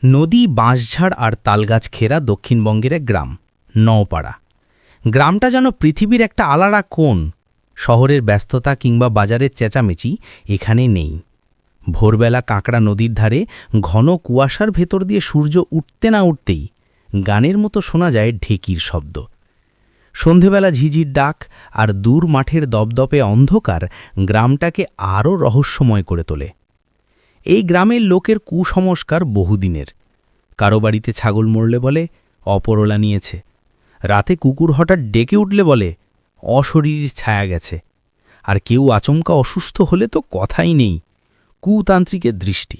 নদী, বাঁশঝাড় আর তালগাছ ঘেরা দক্ষিণবঙ্গের এক গ্রাম, নওপাড়া। গ্রামটা যেন পৃথিবীর একটা আলাদা কোণ। শহরের ব্যস্ততা কিংবা বাজারের চেঁচামেচি এখানে নেই। ভোরবেলা কাঁকড়া নদীর ধারে ঘন কুয়াশার ভেতর দিয়ে সূর্য উঠতে না উঠতেই গানের মতো শোনা যায় ঢেকির শব্দ। সন্ধেবেলা ঝিঝির ডাক আর দূর মাঠের দপদপে অন্ধকার গ্রামটাকে আরও রহস্যময় করে তোলে। এই গ্রামের লোকের কুসংস্কার বহুদিনের। কারো বাড়িতে ছাগল মরলে বলে অপরলা নিয়েছে, রাতে কুকুর হঠাৎ ডেকে উঠলে বলে অশরীরীর ছায়া গেছে, আর কেউ আচমকা অসুস্থ হলে তো কথাই নেই, কুতান্ত্রিকের দৃষ্টি।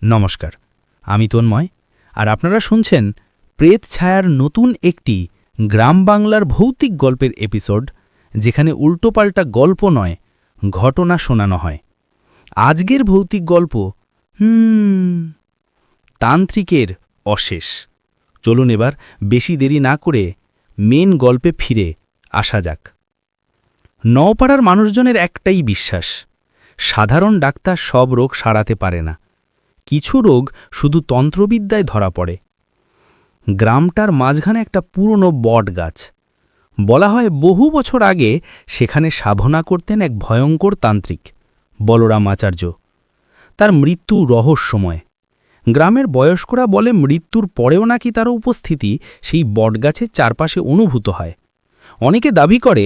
নমস্কার, আমি তন্ময়, আর আপনারা শুনছেন প্রেত ছায়ার নতুন একটি গ্রাম বাংলার ভৌতিক গল্পের এপিসোড, যেখানে উল্টোপাল্টা গল্প নয়, ঘটনা শোনানো হয়। আজকের ভৌতিক গল্প তান্ত্রিকের অশেষ। চলুন এবার বেশি দেরি না করে মেন গল্পে ফিরে আসা যাক। নওপাড়ার মানুষজনের একটাই বিশ্বাস, সাধারণ ডাক্তার সব রোগ সারাতে পারে না, কিছু রোগ শুধু তন্ত্রবিদ্যায় ধরা পড়ে। গ্রামটার মাঝখানে একটা পুরনো বট গাছ। বলা হয় বহু বছর আগে সেখানে সাধনা করতেন এক ভয়ঙ্কর তান্ত্রিক, বলরাম আচার্য। তার মৃত্যু রহস্যময়। গ্রামের বয়স্করা বলে মৃত্যুর পরেও নাকি তার উপস্থিতি সেই বটগাছের চারপাশে অনুভূত হয়। অনেকে দাবি করে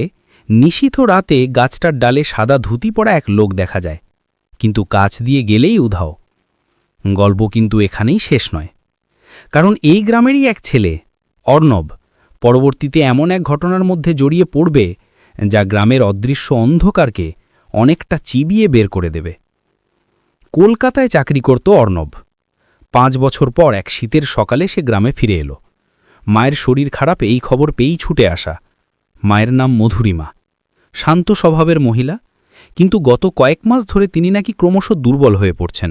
নিশীথ রাতে গাছটার ডালে সাদা ধুতি পরা এক লোক দেখা যায়, কিন্তু কাছ দিয়ে গেলেই উধাও। গল্প কিন্তু এখানেই শেষ নয়, কারণ এই গ্রামেরই এক ছেলে, অর্ণব, পরবর্তীতে এমন এক ঘটনার মধ্যে জড়িয়ে পড়বে যা গ্রামের অদৃশ্য অন্ধকারকে অনেকটা চিবিয়ে বের করে দেবে। কলকাতায় চাকরি করত অর্ণব। 5 বছর পর এক শীতের সকালে সে গ্রামে ফিরে এলো। মায়ের শরীর খারাপ এই খবর পেয়েই ছুটে আসা। মায়ের নাম মধুরিমা, শান্ত স্বভাবের মহিলা, কিন্তু গত কয়েক মাস ধরে তিনি নাকি ক্রমশ দুর্বল হয়ে পড়ছেন।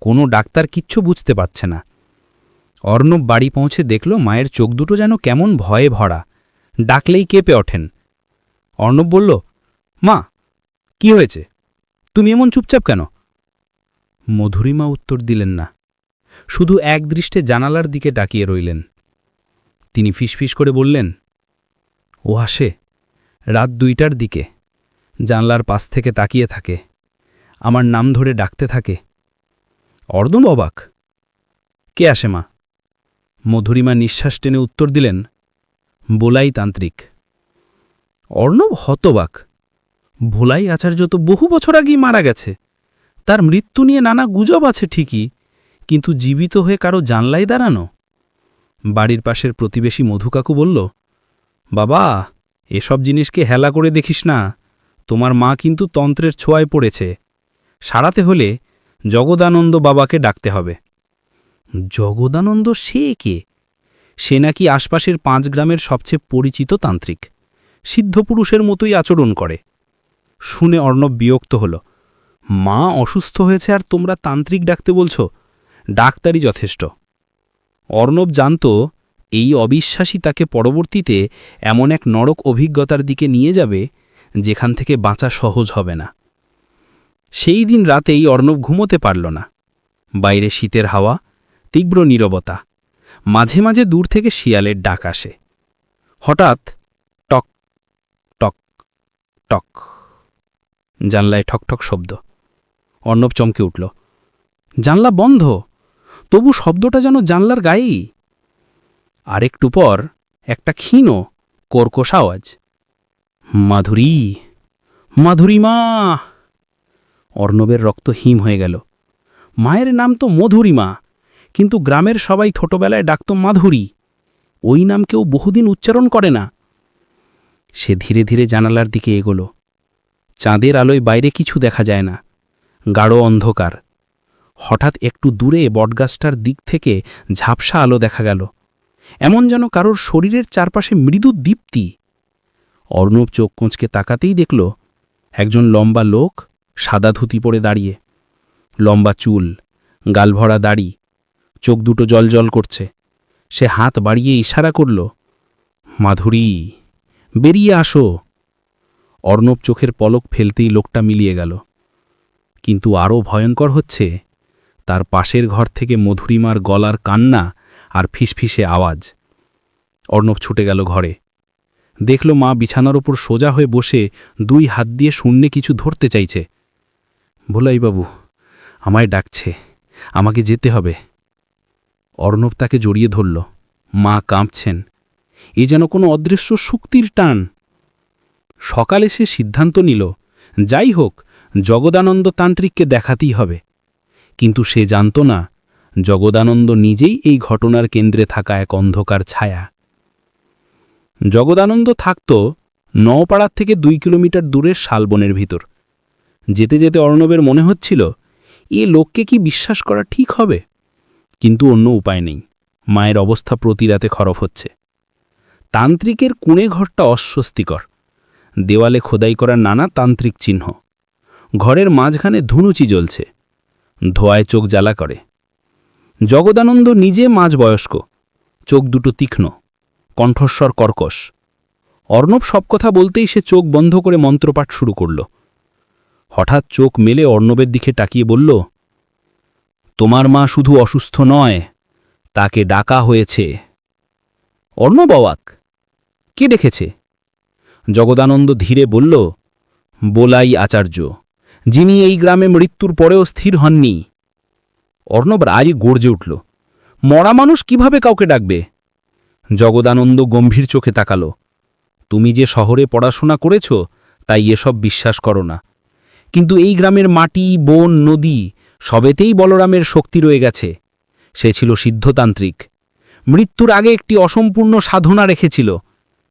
কোনো ডাক্তার কিচ্ছু বুঝতে পারছে না। অর্ণব বাড়ি পৌঁছে দেখল মায়ের চোখ দুটো যেন কেমন ভয়ে ভরা, ডাকলেই কেঁপে ওঠেন। অর্ণব বলল, মা, কি হয়েছে? তুমি এমন চুপচাপ কেন? মধুরিমা উত্তর দিলেন না, শুধু একদৃষ্টে জানালার দিকে তাকিয়ে রইলেন। তিনি ফিসফিস করে বললেন, ও আসে রাত 2টার দিকে, জানলার পাশ থেকে তাকিয়ে থাকে, আমার নাম ধরে ডাকতে থাকে। অর্ণব অবাক। কে আসে মা? মধুরিমা নিঃশ্বাস টেনে উত্তর দিলেন, বোলাই তান্ত্রিক। অর্ণব হতবাক। ভোলাই আচার্য তো বহু বছর আগেই মারা গেছে। তার মৃত্যু নিয়ে নানা গুজব আছে ঠিকই, কিন্তু জীবিত হয়ে কারো জানলাই দাঁড়ানো। বাড়ির পাশের প্রতিবেশী মধুকাকু বলল, বাবা, এসব জিনিসকে হেলা করে দেখিস না, তোমার মা কিন্তু তন্ত্রের ছোঁয়ায় পড়েছে। সারাতে হলে জগদানন্দ বাবাকে ডাকতে হবে। জগদানন্দ সে কে? সে নাকি আশপাশের 5 গ্রামের সবচেয়ে পরিচিত তান্ত্রিক, সিদ্ধপুরুষের মতোই আচরণ করে। শুনে অর্ণব বিরক্ত হল। মা অসুস্থ হয়েছে আর তোমরা তান্ত্রিক ডাকতে বলছ? ডাক্তারই যথেষ্ট। অর্ণব জানত এই অবিশ্বাসী তাকে পরবর্তীতে এমন এক নরক অভিজ্ঞতার দিকে নিয়ে যাবে যেখান থেকে বাঁচা সহজ হবে না। সেই দিন রাতেই অর্ণব ঘুমোতে পারল না। বাইরে শীতের হাওয়া, তীব্র নীরবতা, মাঝে মাঝে দূর থেকে শিয়ালের ডাক আসে। হঠাৎ টক টক টক, জানলায় ঠকঠক শব্দ। অর্ণব চমকে উঠল। জানলা বন্ধ, তবু শব্দটা যেন জানলার গায়েই। আরেকটু পর একটা ক্ষীণ কর্কশ আওয়াজ, মাধুরী, মাধুরিমা। অর্ণবের রক্ত হিম হয়ে গেল। মায়ের নাম তো মধুরিমা, কিন্তু গ্রামের সবাই ছোটবেলায় ডাকত মাধুরী। ওই নাম কেউ বহুদিন উচ্চারণ করে না। সে ধীরে ধীরে জানালার দিকে এগোল। চাঁদের আলোয় বাইরে কিছু দেখা যায় না, গাঢ় অন্ধকার। হঠাৎ একটু দূরে বটগাছটার দিক থেকে ঝাপসা আলো দেখা গেল, এমন যেন কারোর শরীরের চারপাশে মৃদু দীপ্তি। অর্ণব চোখ কোঁচকে তাকাতেই দেখল একজন লম্বা লোক সাদা ধুতি পরে দাঁড়িয়ে। লম্বা চুল, গালভরা দাড়ি, চোখ দুটো জলজল করছে। সে হাত বাড়িয়ে ইশারা করল, মাধুরী, বেরিয়ে আসো। অর্ণব চোখের পলক ফেলতেই লোকটা মিলিয়ে গেল। কিন্তু আরও ভয়ঙ্কর হচ্ছে, তার পাশের ঘর থেকে মধুরিমার গলার কান্না আর ফিসফিসে আওয়াজ। অর্ণব ছুটে গেল ঘরে। দেখল মা বিছানার ওপর সোজা হয়ে বসে 2 হাত দিয়ে শূন্যে কিছু ধরতে চাইছে। ভোলাইবাবু আমায় ডাকছে, আমাকে যেতে হবে। অর্ণব তাকে জড়িয়ে ধরল। মা কাঁপছেন। এ যেন কোনো অদৃশ্য শক্তির টান। সকালে সে সিদ্ধান্ত নিল, যাই হোক জগদানন্দ তান্ত্রিককে দেখাতেই হবে। কিন্তু সে জানত না জগদানন্দ নিজেই এই ঘটনার কেন্দ্রে থাকা এক অন্ধকার ছায়া। জগদানন্দ থাকত নওপাড়ার থেকে 2 কিলোমিটার দূরের শালবনের ভিতর। যেতে যেতে অর্ণবের মনে হচ্ছিল, এ লোককে কি বিশ্বাস করা ঠিক হবে? কিন্তু অন্য উপায় নেই। মায়ের অবস্থা প্রতি রাতে খারাপ হচ্ছে। তান্ত্রিকের কুঁড়ে ঘরটা অস্বস্তিকর। দেওয়ালে খোদাই করা নানা তান্ত্রিক চিহ্ন। ঘরের মাঝখানে ধুনুচি জ্বলছে। ধোঁয়ায় চোখ জ্বালা করে। জগদানন্দ নিজে মাঝবয়স্ক, চোখ দুটো তীক্ষ্ণ, কণ্ঠস্বর কর্কশ। অর্ণব সব কথা বলতেই সে চোখ বন্ধ করে মন্ত্রপাঠ শুরু করল। হঠাৎ চোখ মেলে অর্ণবের দিকে তাকিয়ে বলল, তোমার মা শুধু অসুস্থ নয়, তাকে ডাকা হয়েছে। অর্ণব অবাক। কে ডেকেছে? জগদানন্দ ধীরে বলল, বোলাই আচার্য, যিনি এই গ্রামে মৃত্যুর পরেও স্থির হননি। অর্ণব রাগে গর্জে উঠল। মরা মানুষ কিভাবে কাউকে ডাকবে? জগদানন্দ গম্ভীর চোখে তাকাল। তুমি যে শহরে পড়াশোনা করেছ তাই এসব বিশ্বাস করো না, কিন্তু এই গ্রামের মাটি, বন, নদী সবেতেই বলরামের শক্তি রয়ে গেছে। সে ছিল সিদ্ধতান্ত্রিক। মৃত্যুর আগে একটি অসম্পূর্ণ সাধনা রেখেছিল।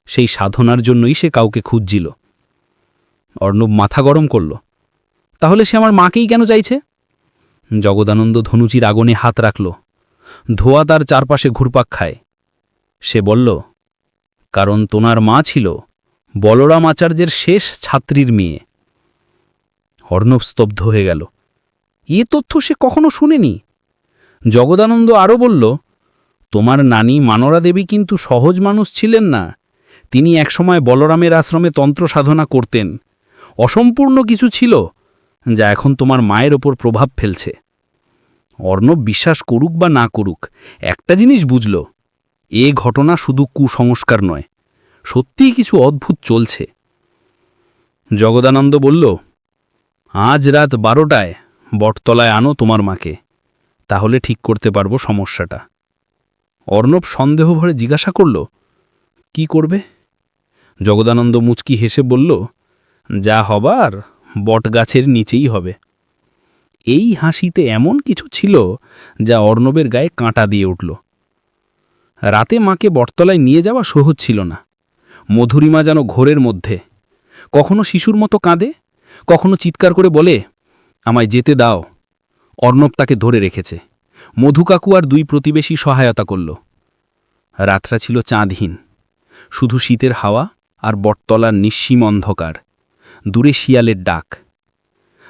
সেই সাধনার জন্যই সে কাউকে খুঁজছিল। অর্ণব মাথা গরম করল। তাহলে সে আমার মাকেই কেন চাইছে? জগদানন্দ ধনুচির আগুনে হাত রাখল। ধোয়া তার চারপাশে ঘুরপাক খায়। সে বলল, কারণ তোমার মা ছিল বলরাম আচার্যের শেষ ছাত্রীর মেয়ে। অর্ণব স্তব্ধ হয়ে গেল। এ তথ্য সে কখনো শুনেনি। জগদানন্দ আরও বলল, তোমার নানি মানরা দেবী কিন্তু সহজ মানুষ ছিলেন না। তিনি একসময় বলরামের আশ্রমে তন্ত্র সাধনা করতেন। অসম্পূর্ণ কিছু ছিল যা এখন তোমার মায়ের ওপর প্রভাব ফেলছে। অর্ণব বিশ্বাস করুক বা না করুক, একটা জিনিস বুঝল, এ ঘটনা শুধু কুসংস্কার নয়, সত্যিই কিছু অদ্ভুত চলছে। জগদানন্দ বলল, আজ রাত 12টায় বটতলায় আনো তোমার মাকে, তাহলে ঠিক করতে পারবো সমস্যাটা। অর্ণব সন্দেহ ভরে জিজ্ঞাসা করল, কি করবে? জগদানন্দ মুচকি হেসে বলল, যা হবার বটগাছের নিচেই হবে। এই হাসিতে এমন কিছু ছিল যা অর্ণবের গায়ে কাঁটা দিয়ে উঠল। রাতে মাকে বটতলায় নিয়ে যাওয়া সহজ ছিল না। মধুরিমা যেন ঘোরের মধ্যে, কখনো শিশুর মতো কাঁদে, কখনো চিৎকার করে বলে, আমায় যেতে দাও। অর্ণব তাকে ধরে রেখেছে। মধু কাকু আর 2 প্রতিবেশী সহায়তা করল। রাতটা ছিল চাঁদহীন, শুধু শীতের হাওয়া আর বটতলার নিঃসীম অন্ধকার। দূরে শিয়ালের ডাক।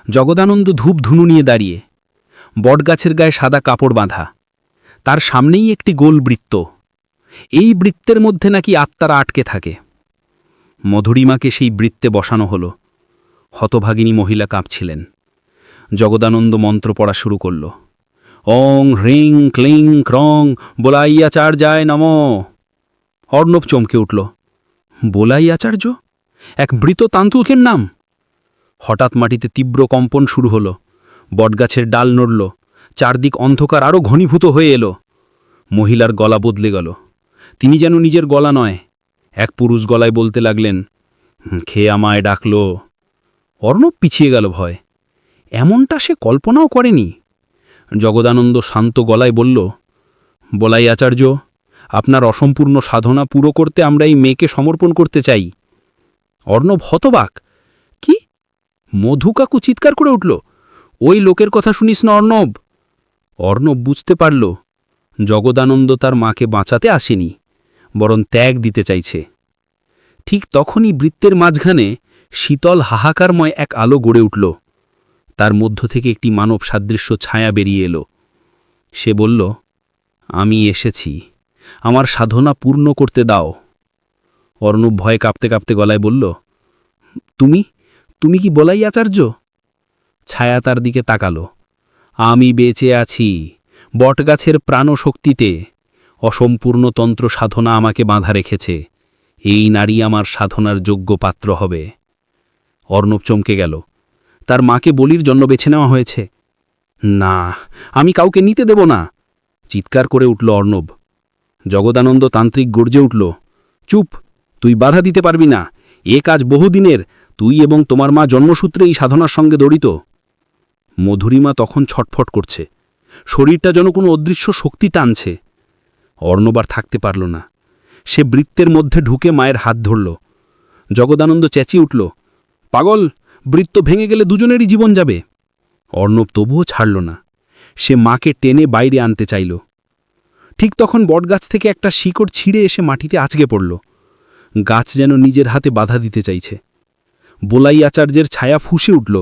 জগদানন্দ ধূপ ধুনু নিয়ে দাঁড়িয়ে। বটগাছের গায়ে সাদা কাপড় বাঁধা। তার সামনেই একটি গোল বৃত্ত। এই বৃত্তের মধ্যে নাকি আত্মারা আটকে থাকে। মধুরিমাকে সেই বৃত্তে বসানো হলো। হতভাগিনী মহিলা কাঁপছিলেন। জগদানন্দ মন্ত্র পড়া শুরু করল। ওং হ্রিং ক্লিং ক্রং বোলাই আচার্যায় নমঃ। অর্ণব চমকে উঠল। বোলাই আচার্য? এক মৃত তান্ত্রিকের নাম! হঠাৎ মাটিতে তীব্র কম্পন শুরু হল। বটগাছের ডাল নড়ল। চারদিক অন্ধকার আরও ঘনীভূত হয়ে এলো। মহিলার গলা বদলে গেল। তিনি যেন নিজের গলা নয়, এক পুরুষ গলায় বলতে লাগলেন, খেয়ে আমায় ডাকল। অর্ণব পিছিয়ে গেল ভয়। এমনটা সে কল্পনাও করেনি। জগদানন্দ শান্ত গলায় বলল, বলাই আচার্য, আপনার অসম্পূর্ণ সাধনা পুরো করতে আমরা এই মেয়েকে সমর্পণ করতে চাই। অর্ণব হতবাক। কি? মধু কাকু চিৎকার করে উঠল, ওই লোকের কথা শুনিস না অর্ণব। অর্ণব বুঝতে পারল জগদানন্দ তার মাকে বাঁচাতে আসেনি, বরং ত্যাগ দিতে চাইছে। ঠিক তখনই বৃত্তের মাঝখানে শীতল হাহাকারময় এক আলো গড়ে উঠল। তার মধ্য থেকে একটি মানব সাদৃশ্য ছায়া বেরিয়ে এলো। সে বলল, আমি এসেছি, আমার সাধনা পূর্ণ করতে দাও। অর্ণব ভয়ে কাঁপতে কাঁপতে গলায় বলল, তুমি তুমি কি বলাই আচার্য? ছায়া তার দিকে তাকালো। আমি বেঁচে আছি বটগাছের প্রাণশক্তিতে। অসম্পূর্ণ তন্ত্র সাধনা আমাকে বাঁধা রেখেছে। এই নারী আমার সাধনার যোগ্য পাত্র হবে। অর্ণব চমকে গেল। তার মাকে বলির জন্য বেছে নেওয়া হয়েছে। না, আমি কাউকে নিতে দেব না, চিৎকার করে উঠল অর্ণব। জগদানন্দ তান্ত্রিক গর্জে উঠল, চুপ, তুই বাধা দিতে পারবি না। এ কাজ বহুদিনের, তুই এবং তোমার মা জন্মসূত্রে এই সাধনার সঙ্গে জড়িত। মধুরিমা তখন ছটফট করছে, শরীরটা যেন কোনো অদৃশ্য শক্তি টানছে। অর্ণব আর থাকতে পারল না। সে বৃত্তের মধ্যে ঢুকে মায়ের হাত ধরল। জগদানন্দ চেঁচিয়ে উঠল, পাগল, বৃত্ত ভেঙে গেলে দুজনেরই জীবন যাবে। অর্ণব তবুও ছাড়ল না। সে মাকে টেনে বাইরে আনতে চাইল। ঠিক তখন বটগাছ থেকে একটা শিকড় ছিঁড়ে এসে মাটিতে আছড়ে পড়ল। গাছ যেন নিজের হাতে বাধা দিতে চাইছে। বোলাই আচার্যের ছায়া ফুঁসে উঠল।